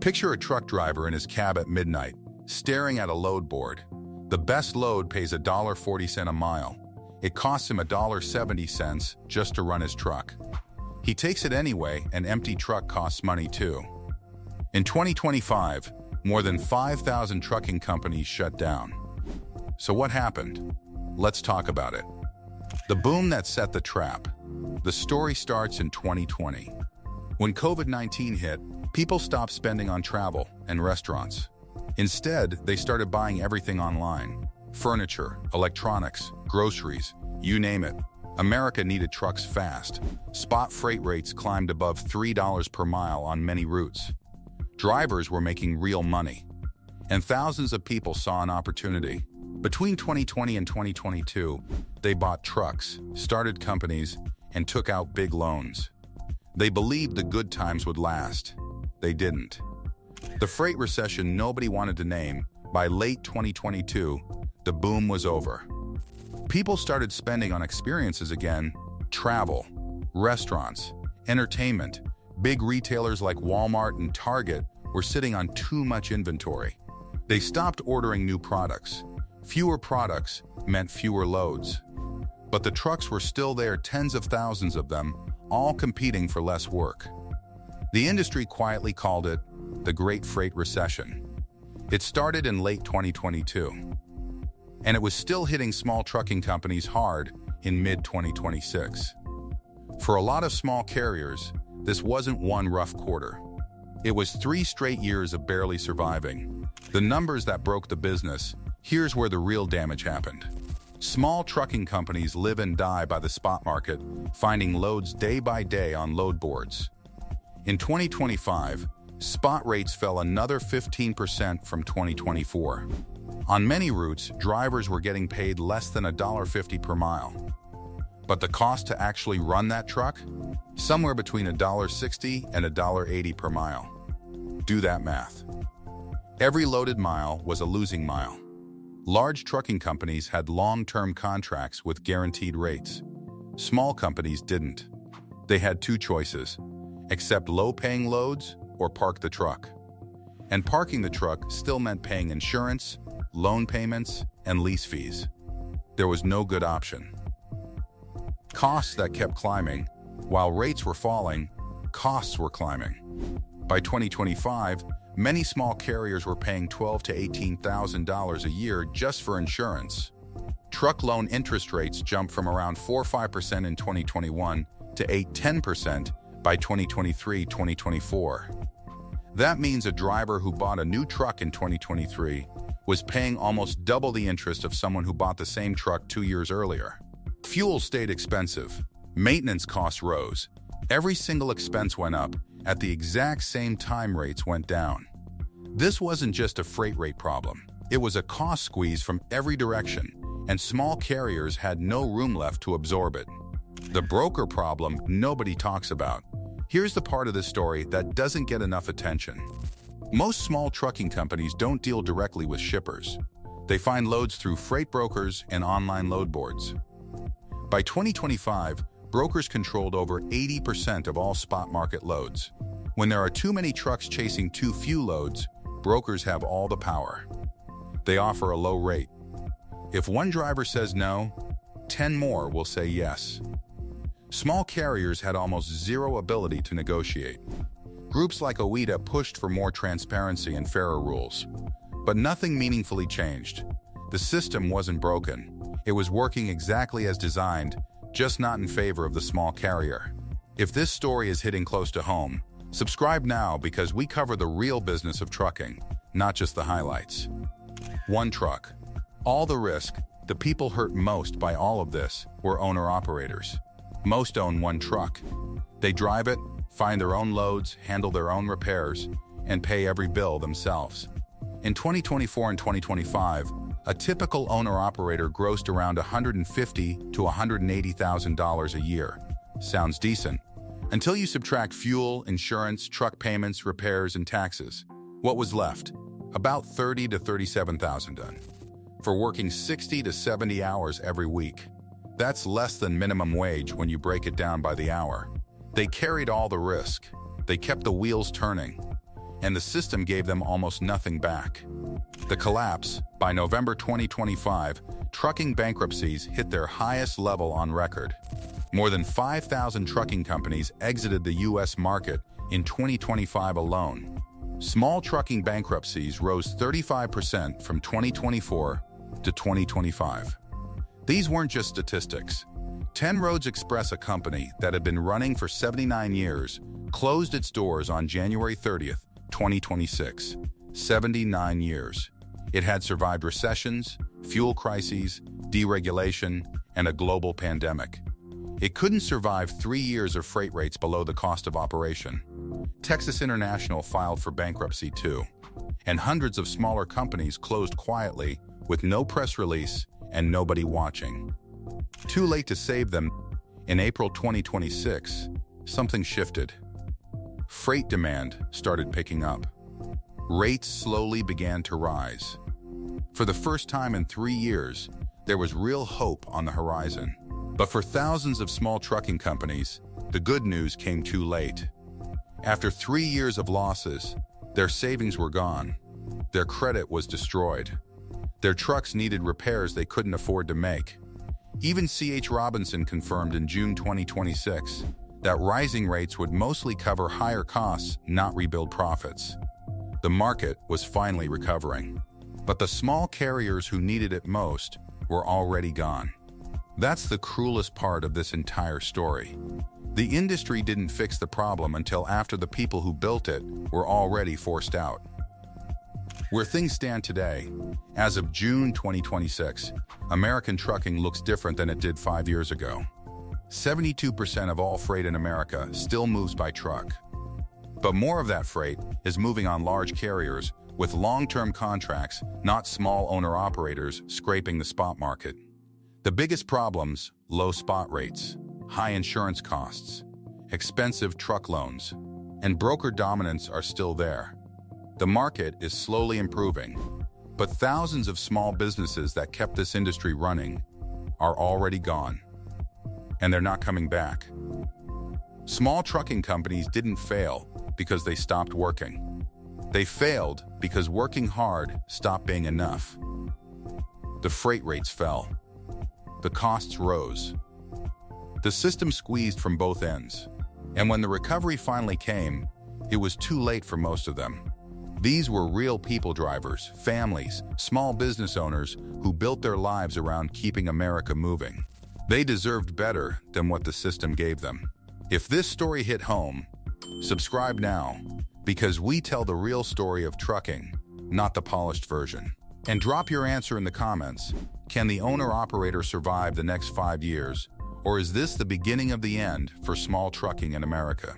Picture a truck driver in his cab at midnight, staring at a load board. The best load pays $1.40 a mile. It costs him $1.70 just to run his truck. He takes it anyway, an empty truck costs money too. In 2025, more than 5,000 trucking companies shut down. So what happened? Let's talk about it. The boom that set the trap. The story starts in 2020. When COVID-19 hit, people stopped spending on travel and restaurants. Instead, they started buying everything online. Furniture, electronics, groceries, you name it. America needed trucks fast. Spot freight rates climbed above $3 per mile on many routes. Drivers were making real money, and thousands of people saw an opportunity. Between 2020 and 2022, they bought trucks, started companies, and took out big loans. They believed the good times would last. They didn't. The freight recession nobody wanted to name, by late 2022, the boom was over. People started spending on experiences again: travel, restaurants, entertainment. Big retailers like Walmart and Target were sitting on too much inventory. They stopped ordering new products. Fewer products meant fewer loads. But the trucks were still there, tens of thousands of them, all competing for less work. The industry quietly called it the Great Freight Recession. It started in late 2022, and it was still hitting small trucking companies hard in mid-2026. For a lot of small carriers, this wasn't one rough quarter. It was 3 straight years of barely surviving. The numbers that broke the business. Here's where the real damage happened. Small trucking companies live and die by the spot market, finding loads day by day on load boards. In 2025, spot rates fell another 15% from 2024. On many routes, drivers were getting paid less than $1.50 per mile. But the cost to actually run that truck? Somewhere between $1.60 and $1.80 per mile. Do that math. Every loaded mile was a losing mile. Large trucking companies had long-term contracts with guaranteed rates. Small companies didn't. They had 2 choices: accept low-paying loads or park the truck. And parking the truck still meant paying insurance, loan payments, and lease fees. There was no good option. Costs that kept climbing. While rates were falling, costs were climbing. By 2025, many small carriers were paying $12,000 to $18,000 a year just for insurance. Truck loan interest rates jumped from around 4-5% in 2021 to 8-10% by 2023-2024. That means a driver who bought a new truck in 2023 was paying almost double the interest of someone who bought the same truck 2 years earlier. Fuel stayed expensive. Maintenance costs rose. Every single expense went up at the exact same time rates went down. This wasn't just a freight rate problem. It was a cost squeeze from every direction, and small carriers had no room left to absorb it. The broker problem nobody talks about. Here's the part of the story that doesn't get enough attention. Most small trucking companies don't deal directly with shippers. They find loads through freight brokers and online load boards. By 2025, brokers controlled over 80% of all spot market loads. When there are too many trucks chasing too few loads, brokers have all the power. They offer a low rate. If one driver says no, 10 more will say yes. Small carriers had almost zero ability to negotiate. Groups like OETA pushed for more transparency and fairer rules. But nothing meaningfully changed. The system wasn't broken. It was working exactly as designed, just not in favor of the small carrier. If this story is hitting close to home, subscribe now because we cover the real business of trucking, not just the highlights. One truck. All the risk. The people hurt most by all of this were owner-operators. Most own one truck. They drive it, find their own loads, handle their own repairs, and pay every bill themselves. In 2024 and 2025, a typical owner-operator grossed around $150,000 to $180,000 a year. Sounds decent. Until you subtract fuel, insurance, truck payments, repairs, and taxes. What was left? About $30,000 to $37,000 for working 60 to 70 hours every week. That's less than minimum wage when you break it down by the hour. They carried all the risk. They kept the wheels turning. and the system gave them almost nothing back. The collapse. By November 2025, trucking bankruptcies hit their highest level on record. More than 5,000 trucking companies exited the U.S. market in 2025 alone. Small trucking bankruptcies rose 35% from 2024 to 2025. These weren't just statistics. 10 Roads Express, a company that had been running for 79 years, closed its doors on January 30th, 2026. 79 years. It had survived recessions, fuel crises, deregulation, and a global pandemic. It couldn't survive 3 years of freight rates below the cost of operation. Texas International filed for bankruptcy too, and hundreds of smaller companies closed quietly with no press release and nobody watching. Too late to save them. In April 2026, something shifted. Freight demand started picking up. Rates slowly began to rise. For the first time in 3 years, there was real hope on the horizon. But for thousands of small trucking companies, the good news came too late. After 3 years of losses, their savings were gone. Their credit was destroyed. Their trucks needed repairs they couldn't afford to make. Even C.H. Robinson confirmed in June 2026 that rising rates would mostly cover higher costs, not rebuild profits. The market was finally recovering. But the small carriers who needed it most were already gone. That's the cruelest part of this entire story. The industry didn't fix the problem until after the people who built it were already forced out. Where things stand today, as of June 2026, American trucking looks different than it did 5 years ago. 72% of all freight in America still moves by truck. But more of that freight is moving on large carriers with long-term contracts, not small owner-operators scraping the spot market. The biggest problems: low spot rates, high insurance costs, expensive truck loans, and broker dominance are still there. The market is slowly improving, but thousands of small businesses that kept this industry running are already gone, and they're not coming back. Small trucking companies didn't fail because they stopped working. They failed because working hard stopped being enough. The freight rates fell. The costs rose. The system squeezed from both ends. And when the recovery finally came, it was too late for most of them. These were real people drivers, families, small business owners who built their lives around keeping America moving. They deserved better than what the system gave them. If this story hit home, subscribe now, because we tell the real story of trucking, not the polished version. And drop your answer in the comments. Can the owner-operator survive the next 5 years? Or is this the beginning of the end for small trucking in America?